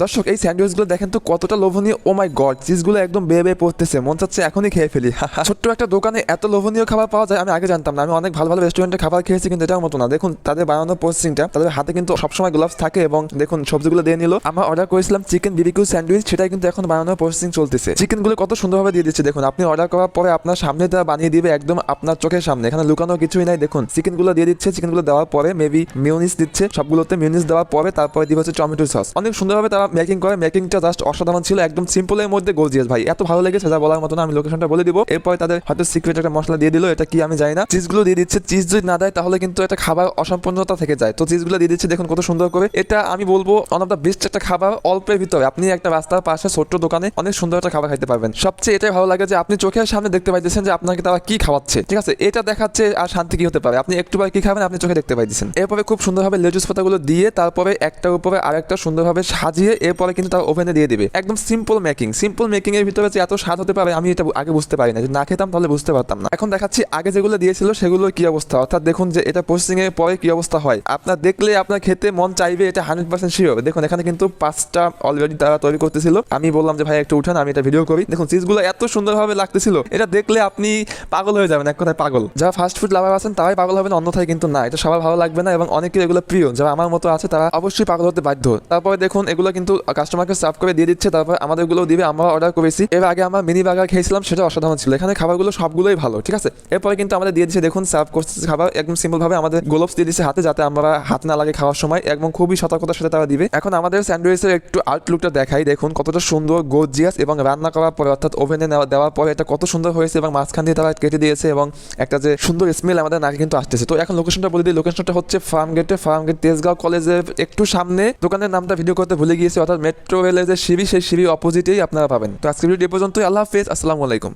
দর্শক এই স্যান্ডউইচগুলো দেখেন তো কতটা লোভনীয়। ও মাই গড, চিজগুলো একদম বেয়ে বেয়ে পড়তেছে, মন চাচ্ছে এখনই খেয়ে ফেলি। ছোট্ট একটা দোকানে এত লোভনীয় খাবার পাওয়া যায় আমি আগে জানতাম না। আমি অনেক ভালো ভালো রেস্টুরেন্টে খাবার খেয়েছি, কিন্তু এটার মতো না। দেখুন তাদের বানানো প্রসেসিংটা, তাদের হাতে কিন্তু সবসময় গ্লাভস থাকে এবং দেখুন সবজিগুলো দিয়ে নিল। আমরা অর্ডার করেছিলাম চিকেন বিবিকিউ স্যান্ডউইচ, সেটাই কিন্তু এখন বানানোর প্রসেসিং চলতেছে। চিকেনগুলো কত সুন্দরভাবে দিয়ে দিচ্ছে দেখুন। আপনি অর্ডার করার পরে আপনার সামনে তারা বানিয়ে দিবে, একদম আপনার চোখের সামনে, এখানে লুকানো কিছুই নাই। দেখুন চিকেনগুলো দিয়ে দিচ্ছে, চিকেনগুলো দেওয়ার পরে মেবি মিউনিস দিচ্ছে, সবগুলোতে মিউনিস দেওয়ার পরে তারপরে দিবে হচ্ছে টমেটো সস। অনেক সুন্দরভাবে তারা মেকিং করে, মেকিংটা জাস্ট অসাধারণ ছিল, একদম সিম্পলের মধ্যে গর্জিয়াস ভাই, এত ভালো লেগেছে যা বলার মতো না। আমি লোকেশনটা বলে দিব, এরপরে তাদের হয়তো সিক্রেট একটা মশলা দিয়ে দিল, এটা কি আমি জানি না। চিজগুলো দিয়ে দিচ্ছে, চিজ যদি না দেয় তাহলে কিন্তু এটা খাবার অসম্পূর্ণতা থেকে যায়। তো চিজগুলো দিয়ে দিচ্ছে দেখুন কত সুন্দর করে। এটা আমি বলবো ওয়ান অফ দ্য বেস্ট একটা খাবার, অল্পের ভিতরে আপনি একটা রাস্তার পাশে ছোট্ট দোকানে অনেক সুন্দর একটা খাবার খাইতে পারবেন। সবচেয়ে এটাই ভালো লাগে যে আপনি চোখের সামনে দেখতে পাইতেছেন যে আপনাকে তারা কি খাওয়াচ্ছে, ঠিক আছে। এটা দেখাচ্ছে আর শান্তি কি হতে পারে। আপনি একটুবার কি খাবেন আপনি চোখে দেখতে পাইতেছেন। এরপরে খুব সুন্দরভাবে লেটুস পাতাগুলো দিয়ে তারপরে একটার উপরে আরেকটা সুন্দরভাবে সাজিয়ে এরপরে কিন্তু তার ওভেনে দিয়ে দিবে। একদম সিম্পল মেকিং এর ভিতরে যে এত স্বাদ হতে পারে আমি এটা আগে বুঝতে পারি না। যদি না খেতাম তাহলে বুঝতে পারতাম না। এখন দেখাচ্ছি আগে যেগুলো দিয়েছিল সেগুলোর কি অবস্থা, অর্থাৎ দেখুন যে এটা প্রসেসিং এর পরে কি অবস্থা হয়। আপনার দেখলে আপনার খেতে মন চাইবে, এটা 100% শিওর। দেখুন এখানে কিন্তু 5টা অলরেডি তারা তৈরি করতেছিল। আমি বললাম যে ভাই একটু উঠান, আমি এটা ভিডিও করি। দেখুন চিজগুলো এত সুন্দরভাবে লাগতেছিল, এটা দেখলে আপনি পাগল হয়ে যাবেন, এক কথায় পাগল। যারা ফাস্ট ফুড লাভার আছেন তারাই পাগল হবেন, অন্যথায় কিন্তু না, এটা সবার ভালো লাগবে না। এবং অনেকের এগুলো প্রিয়, যারা আমার মতো আছে তারা অবশ্যই পাগল হতে বাধ্য। তারপরে দেখুন এগুলো কিন্তু কাস্টমারকে সার্ভ করে দিয়ে দিচ্ছে, তারপর আমাদেরগুলো দিবে। আমরা অর্ডার করেছি, এর আগে আমরা মিনি বার্গার খেয়েছিলাম, সেটা অসাধারণ ছিল। এখানে খাবারগুলো সবগুলোই ভালো, ঠিক আছে। এরপরে কিন্তু আমাদের দিয়ে দিচ্ছে দেখুন সার্ভ করছে খাবার একদম সিম্পল ভাবে, আমাদের গ্লোভস দিয়ে দিচ্ছে হাতে, যাতে আমরা হাত না লাগে খাওয়ার সময়, এবং খুবই সতর্কতার সাথে তারা দিবে। এখন আমাদের স্যান্ডউইচের একটু আউটলুকটা দেখাই, দেখুন কতটা সুন্দর গর্জিয়াস, এবং রান্না করার পরে অর্থাৎ ওভেনে দেওয়ার পরে এটা কত সুন্দর হয়েছে, এবং মাঝখান দিয়ে তারা কেটে দিয়েছে, এবং একটা যে সুন্দর স্মেল আমাদের নাকে কিন্তু আসতেছে। তো এখন লোকেশনটা বলে দিই, লোকেশনটা হচ্ছে ফার্মগেট তেজগাঁও কলেজের একটু সামনে। দোকানের নামটা ভিডিও করতে ভুলে গিয়েছি, অর্থাৎ মেট্রো রেলের যে সিঁড়ি, সেই সিঁড়ির অপোজিটেই আপনারা পাবেন। তো আজকে ভিডিও এ পর্যন্তই, আল্লাহ হাফেজ, আসসালামু আলাইকুম।